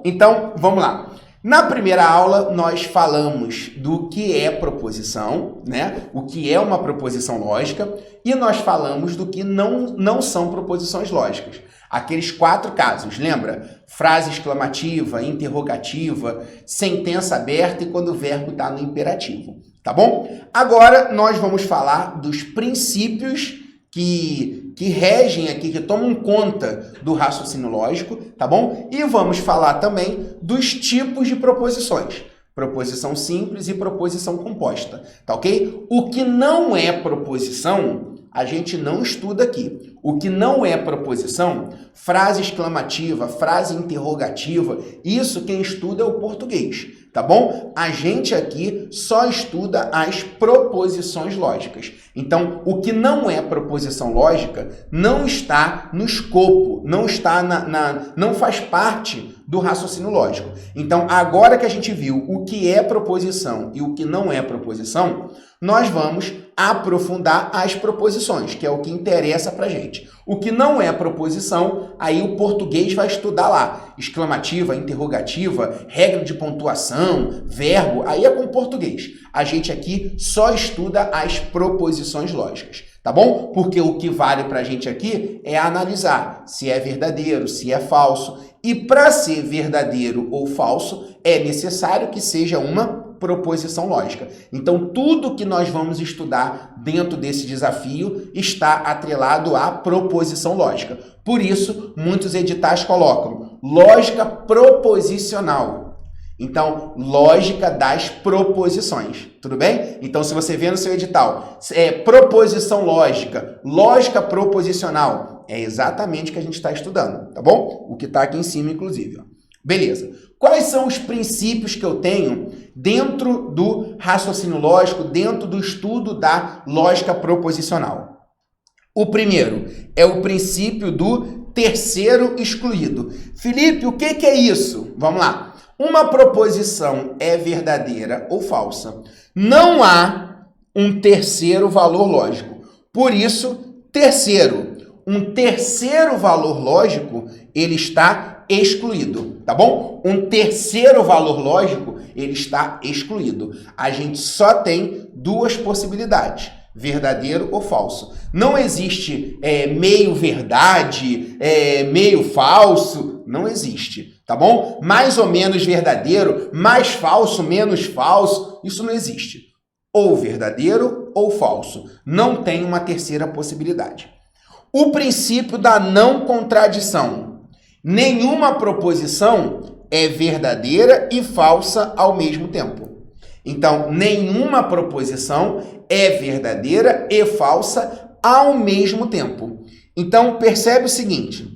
Então, vamos lá. Na primeira aula, nós falamos do que é proposição, né? O que é uma proposição lógica, e nós falamos do que não são proposições lógicas. Aqueles 4 casos, lembra? Frase exclamativa, interrogativa, sentença aberta e quando o verbo está no imperativo, tá bom? Agora, nós vamos falar dos princípios que regem aqui, que tomam conta do raciocínio lógico, tá bom? E vamos falar também dos tipos de proposições. Proposição simples e proposição composta, tá ok? O que não é proposição, a gente não estuda aqui. O que não é proposição, frase exclamativa, frase interrogativa, isso quem estuda é o português, tá bom? A gente aqui só estuda as proposições lógicas. Então, o que não é proposição lógica não está no escopo, não está não faz parte do raciocínio lógico. Então, agora que a gente viu o que é proposição e o que não é proposição, nós vamos aprofundar as proposições, que é o que interessa pra gente. O que não é proposição, aí o português vai estudar lá. Exclamativa, interrogativa, regra de pontuação, verbo, aí é com o português. A gente aqui só estuda as proposições lógicas, tá bom? Porque o que vale pra gente aqui é analisar se é verdadeiro, se é falso. E para ser verdadeiro ou falso, é necessário que seja uma proposição lógica. Então, tudo que nós vamos estudar dentro desse desafio está atrelado à proposição lógica. Por isso, muitos editais colocam lógica proposicional. Então, lógica das proposições. Tudo bem? Então, se você vê no seu edital, proposição lógica, lógica proposicional, é exatamente o que a gente está estudando, tá bom? O que está aqui em cima, inclusive. Ó. Beleza. Quais são os princípios que eu tenho dentro do raciocínio lógico, dentro do estudo da lógica proposicional? O primeiro é o princípio do terceiro excluído. Felipe, o que é isso? Vamos lá. Uma proposição é verdadeira ou falsa. Não há um terceiro valor lógico. Por isso, um terceiro valor lógico, ele está excluído, tá bom? Um terceiro valor lógico, ele está excluído. A gente só tem 2 possibilidades, verdadeiro ou falso. Não existe meio verdade, meio falso, não existe, tá bom? Mais ou menos verdadeiro, mais falso, menos falso, isso não existe. Ou verdadeiro ou falso. Não tem uma terceira possibilidade. O princípio da não contradição. Nenhuma proposição é verdadeira e falsa ao mesmo tempo. Então, nenhuma proposição é verdadeira e falsa ao mesmo tempo. Então, percebe o seguinte.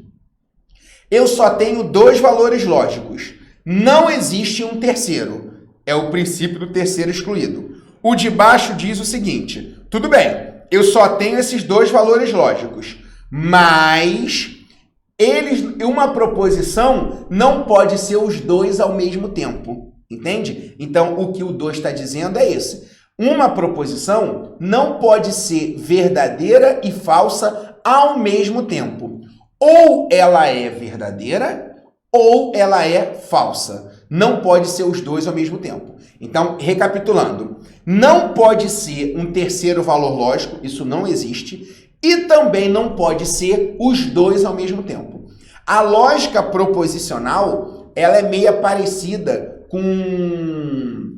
Eu só tenho 2 valores lógicos. Não existe um terceiro. É o princípio do terceiro excluído. O de baixo diz o seguinte. Tudo bem, eu só tenho esses 2 valores lógicos. Mas uma proposição não pode ser os 2 ao mesmo tempo, entende? Então, o que o 2 está dizendo é esse. Uma proposição não pode ser verdadeira e falsa ao mesmo tempo. Ou ela é verdadeira ou ela é falsa. Não pode ser os 2 ao mesmo tempo. Então, recapitulando, não pode ser um terceiro valor lógico, isso não existe. E também não pode ser os 2 ao mesmo tempo. A lógica proposicional, ela é meio parecida com...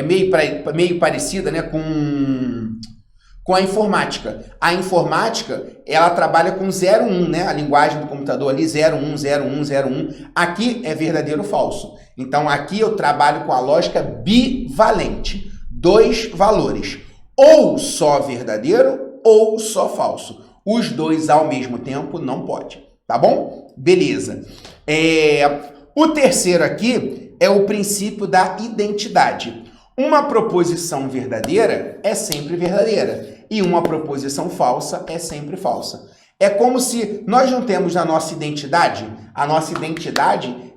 meio parecida, né, com a informática. A informática, ela trabalha com 0, 1, né? A linguagem do computador ali, 0, 1, 0, 1, 0, 1. Aqui é verdadeiro ou falso. Então, aqui eu trabalho com a lógica bivalente. 2 valores. Ou só verdadeiro ou só falso. Os 2 ao mesmo tempo não pode, tá bom? Beleza. O terceiro aqui é o princípio da identidade. Uma proposição verdadeira é sempre verdadeira e uma proposição falsa é sempre falsa. É como se nós não temos a nossa identidade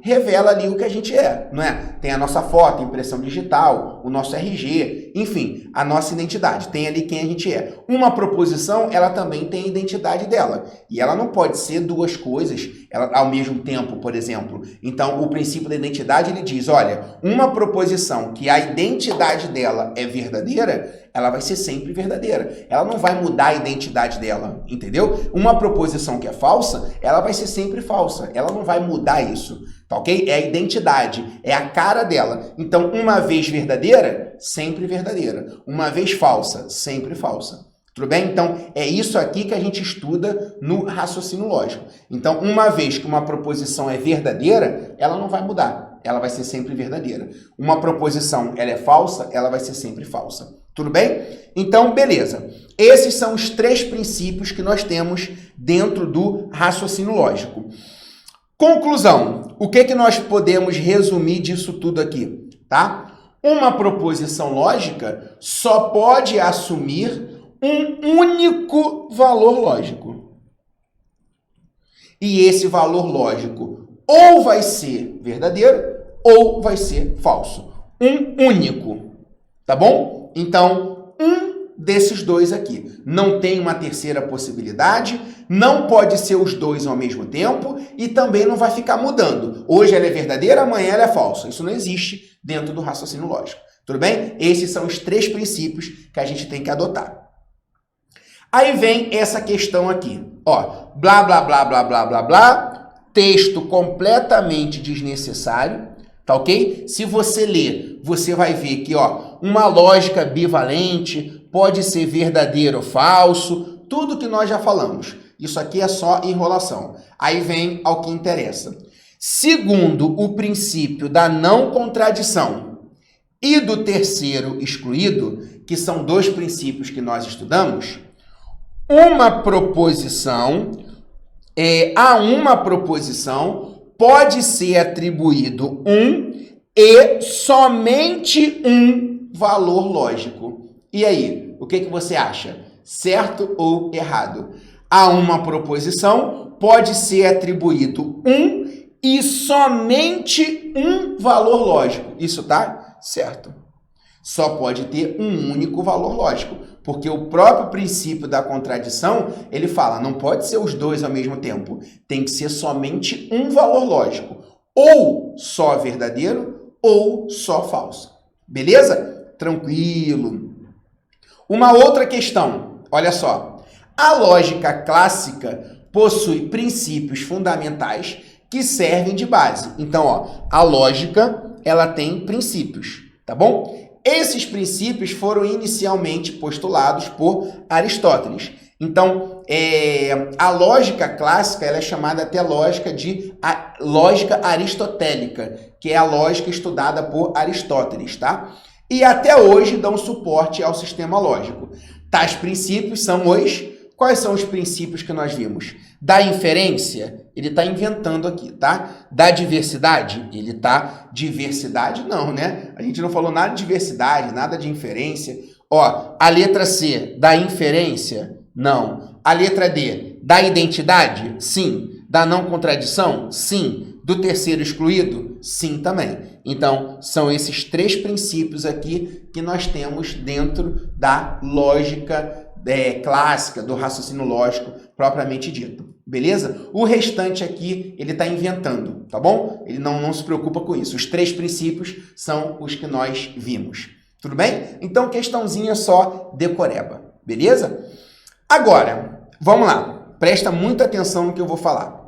revela ali o que a gente é, não é? Tem a nossa foto, impressão digital, o nosso RG, enfim, a nossa identidade, tem ali quem a gente é. Uma proposição, ela também tem a identidade dela, e ela não pode ser duas coisas ao mesmo tempo, por exemplo. Então, o princípio da identidade, ele diz, olha, uma proposição que a identidade dela é verdadeira, ela vai ser sempre verdadeira. Ela não vai mudar a identidade dela, entendeu? Uma proposição que é falsa, ela vai ser sempre falsa. Ela não vai mudar isso, tá ok? É a identidade, é a cara dela. Então, uma vez verdadeira, sempre verdadeira. Uma vez falsa, sempre falsa. Tudo bem? Então, é isso aqui que a gente estuda no raciocínio lógico. Então, uma vez que uma proposição é verdadeira, ela não vai mudar. Ela vai ser sempre verdadeira. Uma proposição, ela é falsa, ela vai ser sempre falsa. Tudo bem? Então, beleza. Esses são os 3 princípios que nós temos dentro do raciocínio lógico. Conclusão. O que nós podemos resumir disso tudo aqui? Tá? Uma proposição lógica só pode assumir um único valor lógico. E esse valor lógico ou vai ser verdadeiro ou vai ser falso. Um único. Tá bom? Então, um desses dois aqui. Não tem uma terceira possibilidade, não pode ser os dois ao mesmo tempo e também não vai ficar mudando. Hoje ela é verdadeira, amanhã ela é falsa. Isso não existe dentro do raciocínio lógico. Tudo bem? Esses são os 3 princípios que a gente tem que adotar. Aí vem essa questão aqui. Ó, blá, blá, blá, blá, blá, blá, blá. Texto completamente desnecessário. Tá ok? Se você ler, você vai ver que, ó, uma lógica bivalente pode ser verdadeiro ou falso, tudo que nós já falamos. Isso aqui é só enrolação. Aí vem ao que interessa. Segundo o princípio da não contradição e do terceiro excluído, que são 2 princípios que nós estudamos, uma proposição, a uma proposição pode ser atribuído um e somente um valor lógico. E aí, o que você acha? Certo ou errado? A uma proposição pode ser atribuído um e somente um valor lógico. Isso tá certo. Só pode ter um único valor lógico, porque o próprio princípio da contradição, ele fala, não pode ser os dois ao mesmo tempo, tem que ser somente um valor lógico, ou só verdadeiro, ou só falso. Beleza? Tranquilo. Uma outra questão, olha só, a lógica clássica possui princípios fundamentais que servem de base. Então, ó, a lógica, ela tem princípios, tá bom? Esses princípios foram inicialmente postulados por Aristóteles. Então, a lógica clássica ela é chamada até lógica de lógica aristotélica, que é a lógica estudada por Aristóteles, tá? E até hoje dão suporte ao sistema lógico. Tais princípios são os... Quais são os princípios que nós vimos? Da inferência, ele está inventando aqui, tá? Da diversidade, ele está... Diversidade não, né? A gente não falou nada de diversidade, nada de inferência. Ó, a letra C, da inferência? Não. A letra D, da identidade? Sim. Da não contradição? Sim. Do terceiro excluído? Sim também. Então, são esses 3 princípios aqui que nós temos dentro da lógica clássica, do raciocínio lógico propriamente dito. Beleza? O restante aqui, ele está inventando, tá bom? Ele não se preocupa com isso. Os 3 princípios são os que nós vimos. Tudo bem? Então, questãozinha só decoreba. Beleza? Agora, vamos lá. Presta muita atenção no que eu vou falar.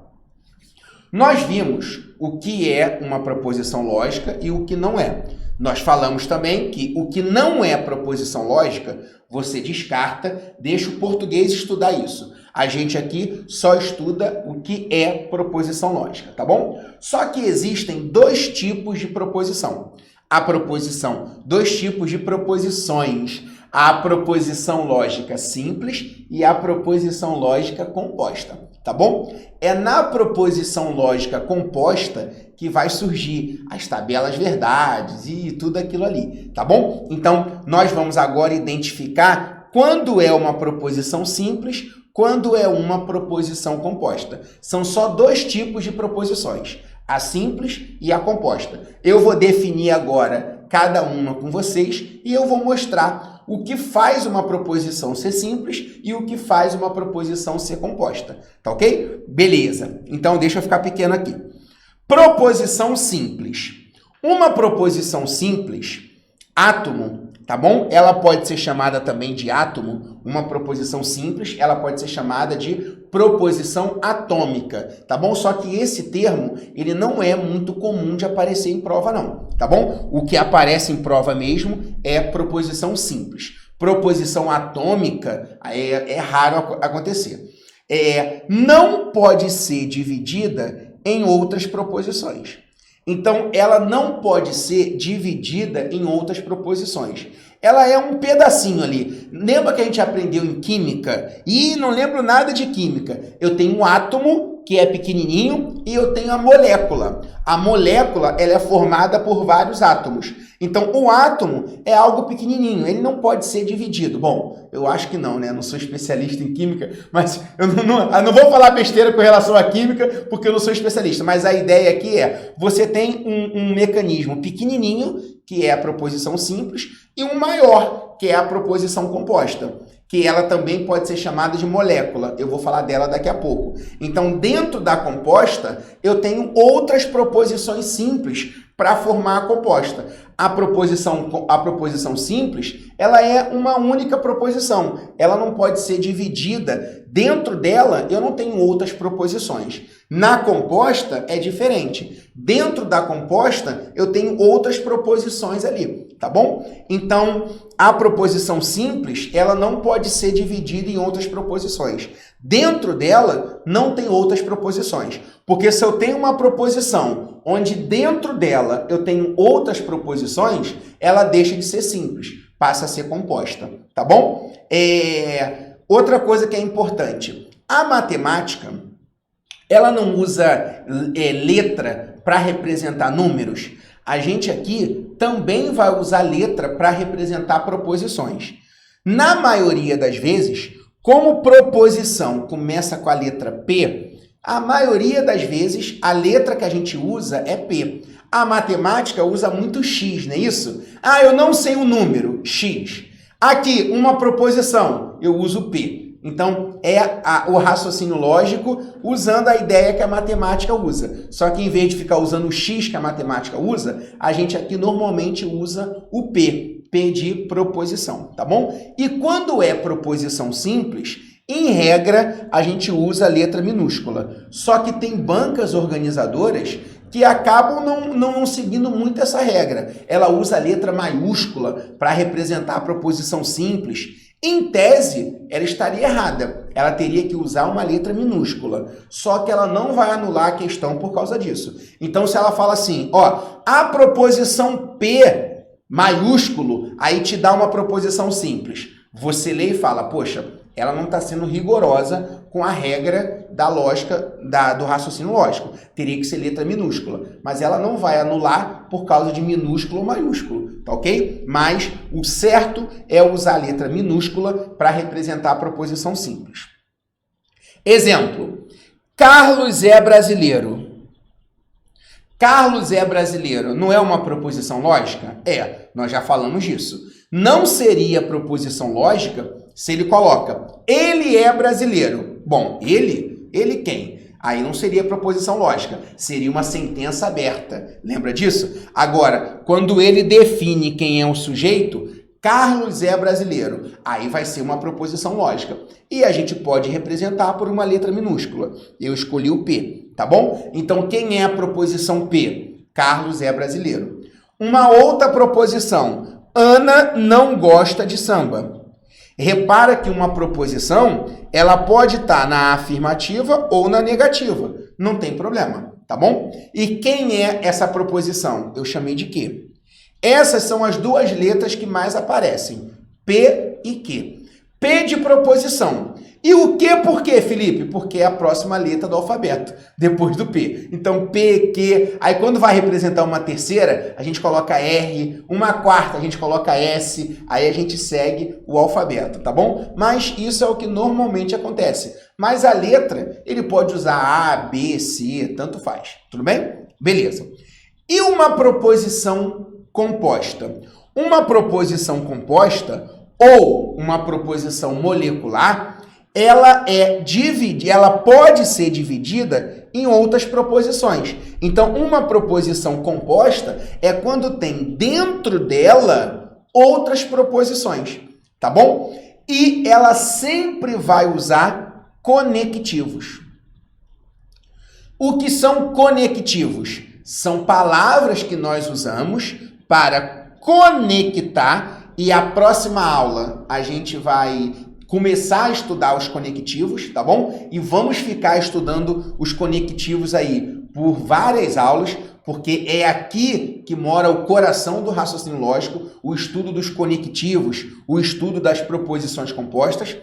Nós vimos o que é uma proposição lógica e o que não é. Nós falamos também que o que não é proposição lógica, você descarta, deixa o português estudar isso. A gente aqui só estuda o que é proposição lógica, tá bom? Só que existem 2 tipos de proposição. A proposição, 2 tipos de proposições. A proposição lógica simples e a proposição lógica composta, tá bom? É na proposição lógica composta que vai surgir as tabelas verdades e tudo aquilo ali, tá bom? Então, nós vamos agora identificar quando é uma proposição simples, quando é uma proposição composta. São só dois tipos de proposições, a simples e a composta. Eu vou definir agora cada uma com vocês e eu vou mostrar o que faz uma proposição ser simples e o que faz uma proposição ser composta. Tá ok? Beleza. Então, deixa eu ficar pequeno aqui. Proposição simples. Uma proposição simples, átomo, tá bom? Ela pode ser chamada também de átomo. Uma proposição simples, ela pode ser chamada de proposição atômica, tá bom? Só que esse termo, ele não é muito comum de aparecer em prova, não, tá bom? O que aparece em prova mesmo é proposição simples. Proposição atômica é raro acontecer. Não pode ser dividida em outras proposições. Então, ela não pode ser dividida em outras proposições. Ela é um pedacinho ali. Lembra que a gente aprendeu em química? E não lembro nada de química. Eu tenho um átomo, que é pequenininho, e eu tenho a molécula. A molécula, ela é formada por vários átomos. Então, o átomo é algo pequenininho, ele não pode ser dividido. Bom, eu acho que não, né? Eu não sou especialista em química, mas eu não vou falar besteira com relação à química, porque eu não sou especialista. Mas a ideia aqui é, você tem um mecanismo pequenininho, que é a proposição simples, e um maior, que é a proposição composta, que ela também pode ser chamada de molécula. Eu vou falar dela daqui a pouco. Então, dentro da composta, eu tenho outras proposições simples para formar a composta. A proposição simples, ela é uma única proposição. Ela não pode ser dividida. Dentro dela, eu não tenho outras proposições. Na composta, é diferente. Dentro da composta, eu tenho outras proposições ali, tá bom? Então, a proposição simples, ela não pode ser dividida em outras proposições. Dentro dela, não tem outras proposições. Porque se eu tenho uma proposição onde dentro dela eu tenho outras proposições, ela deixa de ser simples, passa a ser composta, tá bom? Outra coisa que é importante, a matemática, ela não usa letra para representar números. A gente aqui também vai usar letra para representar proposições. Na maioria das vezes, como proposição começa com a letra P, a maioria das vezes a letra que a gente usa é P. A matemática usa muito X, não é isso? Ah, eu não sei o número, X. Aqui, uma proposição, eu uso P. Então, o raciocínio lógico usando a ideia que a matemática usa. Só que em vez de ficar usando o X que a matemática usa, a gente aqui normalmente usa o P. P de proposição, tá bom? E quando é proposição simples, em regra, a gente usa a letra minúscula. Só que tem bancas organizadoras que acabam não seguindo muito essa regra. Ela usa a letra maiúscula para representar a proposição simples. Em tese, ela estaria errada. Ela teria que usar uma letra minúscula. Só que ela não vai anular a questão por causa disso. Então, se ela fala assim, ó, a proposição P maiúsculo, aí te dá uma proposição simples. Você lê e fala, poxa, ela não está sendo rigorosa com a regra da lógica, do raciocínio lógico. Teria que ser letra minúscula. Mas ela não vai anular por causa de minúsculo ou maiúsculo, tá ok? Mas o certo é usar a letra minúscula para representar a proposição simples. Exemplo. Carlos é brasileiro. Carlos é brasileiro. Não é uma proposição lógica? É, nós já falamos disso. Não seria proposição lógica se ele coloca, ele é brasileiro. Bom, ele quem? Aí não seria proposição lógica, seria uma sentença aberta. Lembra disso? Agora, quando ele define quem é o sujeito, Carlos é brasileiro. Aí vai ser uma proposição lógica. E a gente pode representar por uma letra minúscula. Eu escolhi o P, tá bom? Então, quem é a proposição P? Carlos é brasileiro. Uma outra proposição, Ana não gosta de samba. Repara que uma proposição, ela pode estar na afirmativa ou na negativa. Não tem problema, tá bom? E quem é essa proposição? Eu chamei de Q. Essas são as duas letras que mais aparecem, P e Q. P de proposição. E o que por quê, Felipe? Porque é a próxima letra do alfabeto, depois do P. Então, P, Q. Aí, quando vai representar uma terceira, a gente coloca R. Uma quarta, a gente coloca S. Aí, a gente segue o alfabeto, tá bom? Mas isso é o que normalmente acontece. Mas a letra, ele pode usar A, B, C, tanto faz. Tudo bem? Beleza. E uma proposição composta? Uma proposição composta ou uma proposição molecular, ela pode ser dividida em outras proposições. Então, uma proposição composta é quando tem dentro dela outras proposições, tá bom? E ela sempre vai usar conectivos. O que são conectivos? São palavras que nós usamos para conectar, e a próxima aula a gente vai começar a estudar os conectivos, tá bom? E vamos ficar estudando os conectivos aí por várias aulas, porque é aqui que mora o coração do raciocínio lógico, o estudo dos conectivos, o estudo das proposições compostas.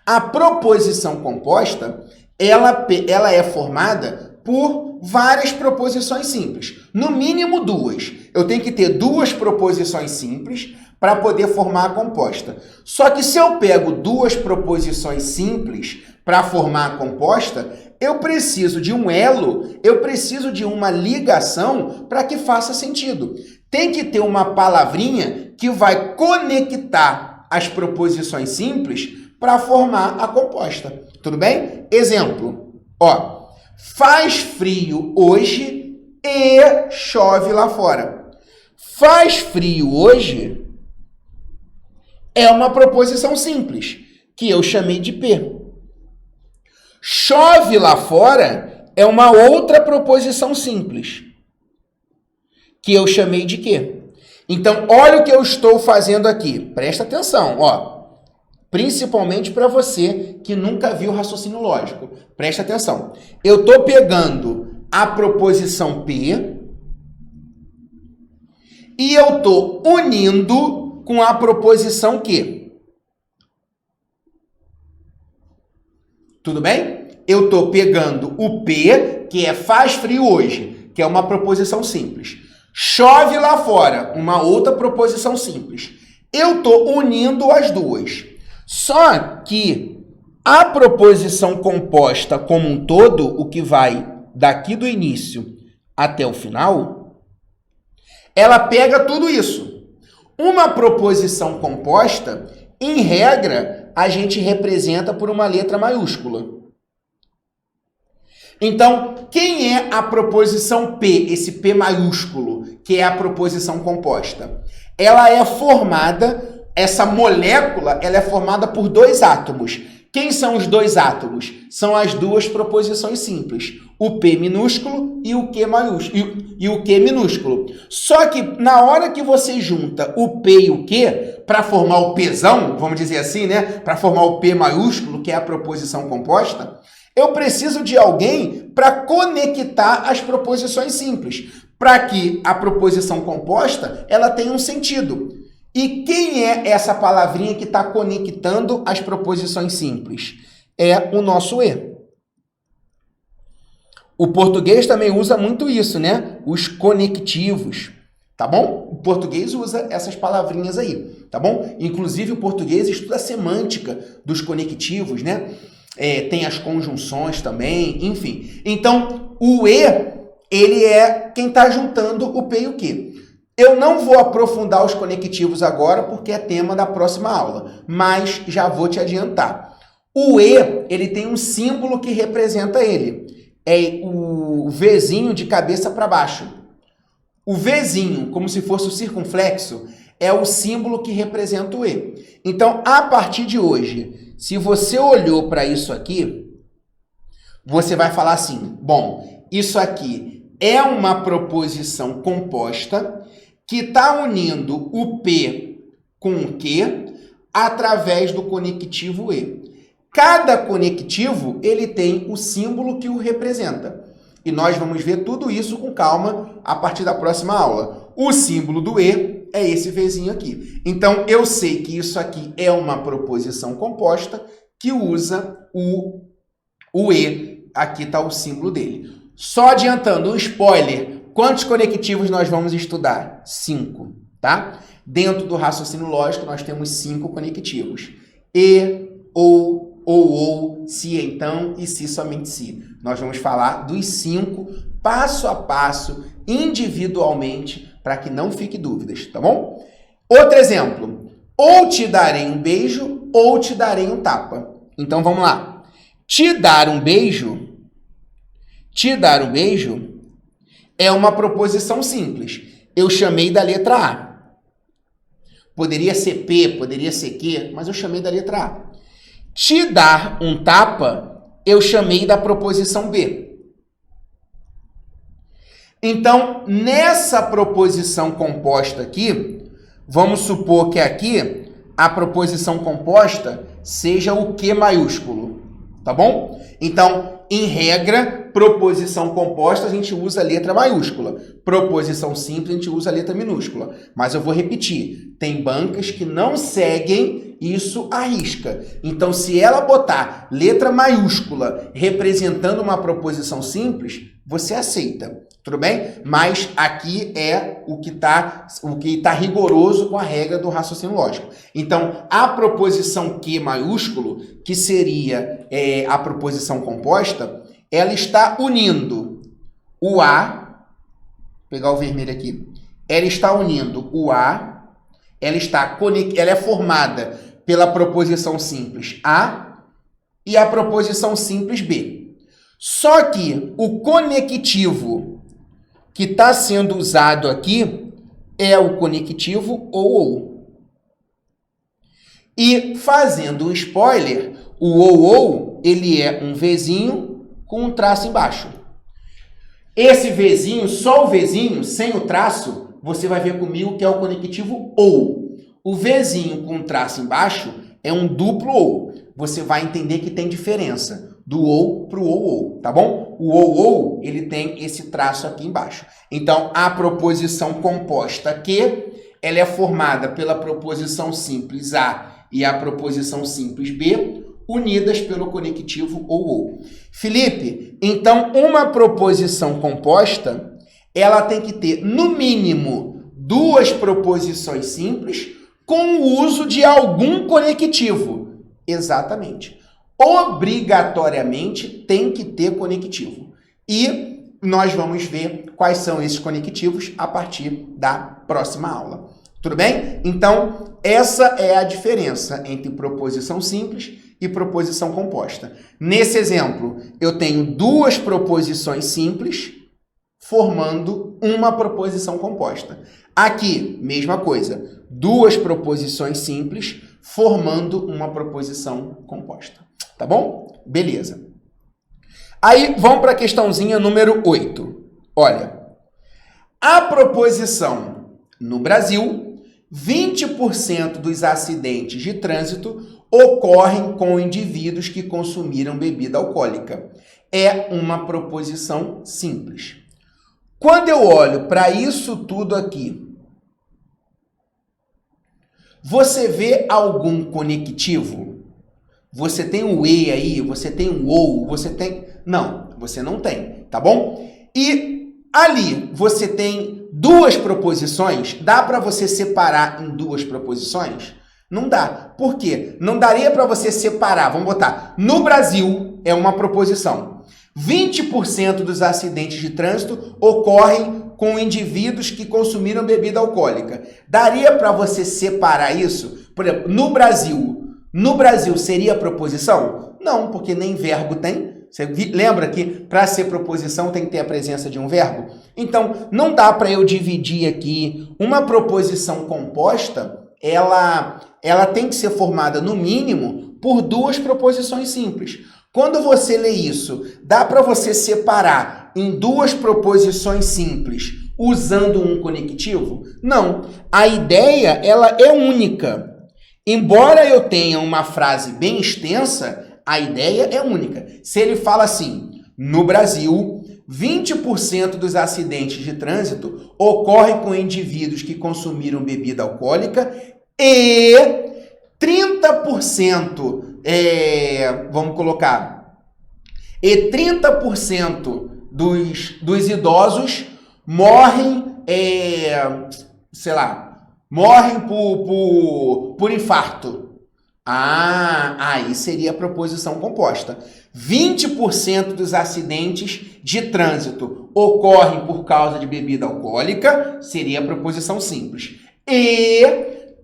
A proposição composta, ela é formada por várias proposições simples, no mínimo duas. Eu tenho que ter duas proposições simples para poder formar a composta. Só que se eu pego duas proposições simples para formar a composta, eu preciso de um elo, eu preciso de uma ligação para que faça sentido. Tem que ter uma palavrinha que vai conectar as proposições simples para formar a composta. Tudo bem? Exemplo, ó, faz frio hoje e chove lá fora. Faz frio hoje é uma proposição simples, que eu chamei de P. Chove lá fora é uma outra proposição simples, que eu chamei de Q. Então, olha o que eu estou fazendo aqui. Presta atenção, ó. Principalmente para você que nunca viu raciocínio lógico. Presta atenção. Eu estou pegando a proposição P e eu estou unindo com a proposição Q. Tudo bem? Eu estou pegando o P, que é faz frio hoje, que é uma proposição simples. Chove lá fora, uma outra proposição simples. Eu estou unindo as duas. Só que a proposição composta como um todo, o que vai daqui do início até o final, ela pega tudo isso. Uma proposição composta, em regra, a gente representa por uma letra maiúscula. Então, quem é a proposição P, esse P maiúsculo, que é a proposição composta? Ela é formada, essa molécula, ela é formada por dois átomos. Quem são os dois átomos? São as duas proposições simples, o P minúsculo e o Q maiúsculo, e o Q minúsculo. Só que na hora que você junta o P e o Q, para formar o Pzão, vamos dizer assim, né? Para formar o P maiúsculo, que é a proposição composta, eu preciso de alguém para conectar as proposições simples, para que a proposição composta ela tenha um sentido. E quem é essa palavrinha que está conectando as proposições simples? É o nosso E. O português também usa muito isso, né? Os conectivos, tá bom? O português usa essas palavrinhas aí, tá bom? Inclusive, o português estuda a semântica dos conectivos, né? Tem as conjunções também, enfim. Então, o E, ele é quem está juntando o P e o Q. Eu não vou aprofundar os conectivos agora, porque é tema da próxima aula, mas já vou te adiantar. O E, ele tem um símbolo que representa ele. É o Vzinho de cabeça para baixo. O Vzinho, como se fosse o circunflexo, é o símbolo que representa o E. Então, a partir de hoje, se você olhou para isso aqui, você vai falar assim, bom, isso aqui é uma proposição composta que está unindo o P com o Q através do conectivo E. Cada conectivo, ele tem o símbolo que o representa. E nós vamos ver tudo isso com calma a partir da próxima aula. O símbolo do E é esse Vzinho aqui. Então, eu sei que isso aqui é uma proposição composta que usa o E, aqui está o símbolo dele. Só adiantando, um spoiler, quantos conectivos nós vamos estudar? 5, tá? Dentro do raciocínio lógico, nós temos 5 conectivos. E, ou, se, então e se, somente se. Nós vamos falar dos 5, passo a passo, individualmente, para que não fique dúvidas, tá bom? Outro exemplo, ou te darei um beijo, ou te darei um tapa. Então, vamos lá. Te dar um beijo é uma proposição simples. Eu chamei da letra A. Poderia ser P, poderia ser Q, mas eu chamei da letra A. Te dar um tapa, eu chamei da proposição B. Então, nessa proposição composta aqui, vamos supor que aqui a proposição composta seja o Q maiúsculo, tá bom? Então, em regra, proposição composta a gente usa a letra maiúscula. Proposição simples a gente usa a letra minúscula. Mas eu vou repetir, tem bancas que não seguem isso à risca. Então, se ela botar letra maiúscula representando uma proposição simples, você aceita, tudo bem? Mas aqui é o que tá rigoroso com a regra do raciocínio lógico. Então, a proposição Q maiúsculo, que seria a proposição composta, ela está unindo o A, vou pegar o vermelho aqui, ela está unindo o A, ela é formada pela proposição simples A e a proposição simples B. Só que o conectivo que está sendo usado aqui é o conectivo ou. E fazendo um spoiler, o ou, ele é um Vzinho com um traço embaixo. Esse Vzinho, só o Vzinho, sem o traço, você vai ver comigo que é o conectivo ou. O Vzinho com traço embaixo é um duplo ou. Você vai entender que tem diferença do ou para o ou, tá bom? O ou, ele tem esse traço aqui embaixo. Então, a proposição composta Q, ela é formada pela proposição simples A e a proposição simples B, unidas pelo conectivo ou. Felipe, então, uma proposição composta, ela tem que ter, no mínimo, 2 proposições simples com o uso de algum conectivo. Exatamente. Obrigatoriamente tem que ter conectivo. E nós vamos ver quais são esses conectivos a partir da próxima aula. Tudo bem? Então, essa é a diferença entre proposição simples e proposição composta. Nesse exemplo, eu tenho 2 proposições simples formando uma proposição composta. Aqui, mesma coisa, 2 proposições simples formando uma proposição composta. Tá bom? Beleza. Aí, vamos para a questãozinha número 8. Olha, a proposição no Brasil, 20% dos acidentes de trânsito ocorrem com indivíduos que consumiram bebida alcoólica. É uma proposição simples. Quando eu olho para isso tudo aqui, você vê algum conectivo? Você tem o E aí, você tem o OU, você tem... Não, você não tem, tá bom? E ali você tem 2 proposições, dá para você separar em 2 proposições? Não dá. Por quê? Não daria para você separar, vamos botar, no Brasil é uma proposição. 20% dos acidentes de trânsito ocorrem com indivíduos que consumiram bebida alcoólica. Daria para você separar isso? Por exemplo, no Brasil seria proposição? Não, porque nem verbo tem. Você lembra que para ser proposição tem que ter a presença de um verbo? Então, não dá para eu dividir aqui. Uma proposição composta, ela tem que ser formada, no mínimo, por 2 proposições simples. Quando você lê isso, dá para você separar em 2 proposições simples usando um conectivo? Não. A ideia, ela é única. Embora eu tenha uma frase bem extensa, a ideia é única. Se ele fala assim, no Brasil, 20% dos acidentes de trânsito ocorrem com indivíduos que consumiram bebida alcoólica e 30% vamos colocar, e 30% dos idosos morrem, sei lá, morrem por infarto. Aí seria a proposição composta. 20% dos acidentes de trânsito ocorrem por causa de bebida alcoólica, seria a proposição simples. E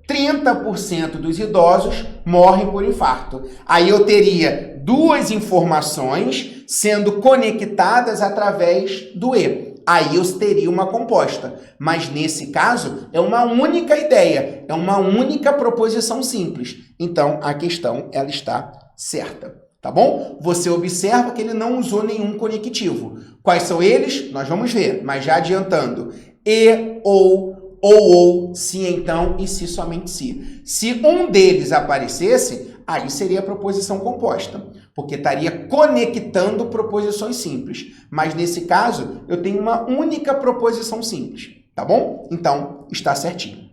30% dos idosos morrem por infarto. Aí eu teria duas informações sendo conectadas através do E. Aí eu teria uma composta. Mas nesse caso, é uma única ideia, é uma única proposição simples. Então, a questão ela está certa. Tá bom? Você observa que ele não usou nenhum conectivo. Quais são eles? Nós vamos ver, mas já adiantando. E, ou, se então e se somente se. Se um deles aparecesse, aí seria a proposição composta, porque estaria conectando proposições simples. Mas nesse caso, eu tenho uma única proposição simples, tá bom? Então, está certinho.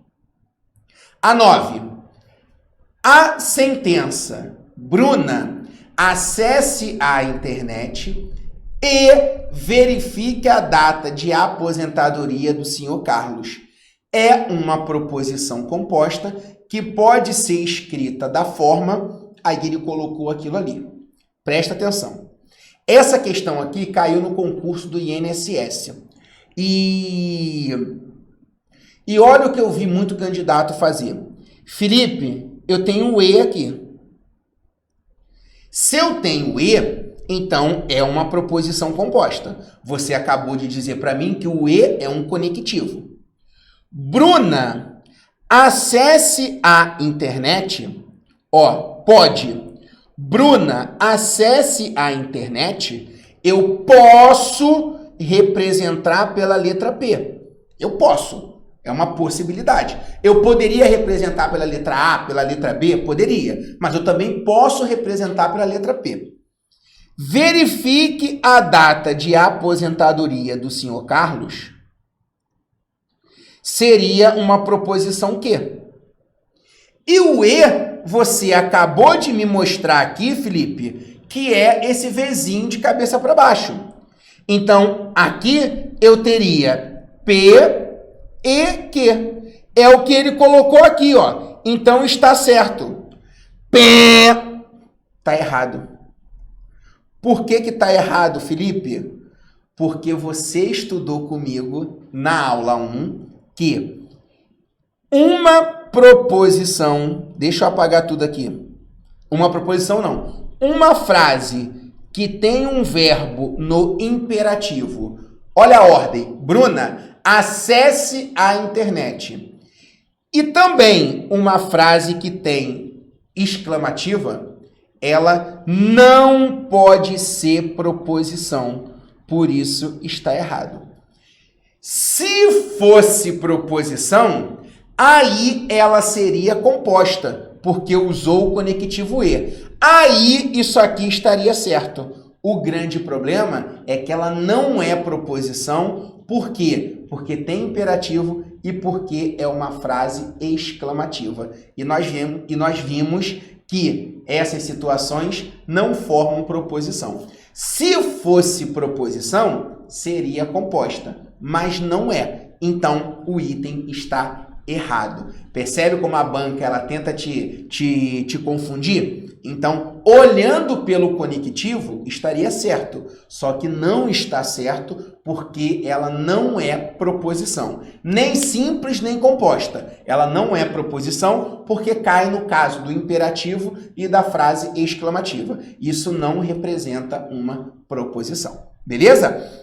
A 9. A sentença: Bruna, acesse a internet e verifique a data de aposentadoria do senhor Carlos. É uma proposição composta que pode ser escrita da forma... Aí ele colocou aquilo ali. Presta atenção. Essa questão aqui caiu no concurso do INSS. E olha o que eu vi muito candidato fazer. Felipe, eu tenho o E aqui. Se eu tenho E, então é uma proposição composta. Você acabou de dizer para mim que o E é um conectivo. Bruna, acesse a internet. Pode. Bruna, acesse a internet. Eu posso representar pela letra P. Eu posso. É uma possibilidade. Eu poderia representar pela letra A, pela letra B? Poderia. Mas eu também posso representar pela letra P. Verifique a data de aposentadoria do senhor Carlos. Seria uma proposição Q. E o E, você acabou de me mostrar aqui, Felipe, que é esse Vzinho de cabeça para baixo. Então, aqui eu teria P e Q. É o que ele colocou aqui, ó. Então, está certo. P. Tá errado. Por que que tá errado, Felipe? Porque você estudou comigo na aula 1 que uma proposição... Deixa eu apagar tudo aqui. Uma proposição não. Uma frase que tem um verbo no imperativo. Olha a ordem. Bruna, acesse a internet. E também uma frase que tem exclamativa, ela não pode ser proposição. Por isso está errado. Se fosse proposição, aí ela seria composta, porque usou o conectivo E. Aí isso aqui estaria certo. O grande problema é que ela não é proposição. Por quê? Porque tem imperativo e porque é uma frase exclamativa. E nós vimos que essas situações não formam proposição. Se fosse proposição, seria composta, mas não é. Então, o item está errado. Percebe como a banca ela tenta te confundir? Então, olhando pelo conectivo, estaria certo. Só que não está certo porque ela não é proposição. Nem simples, nem composta. Ela não é proposição porque cai no caso do imperativo e da frase exclamativa. Isso não representa uma proposição. Beleza?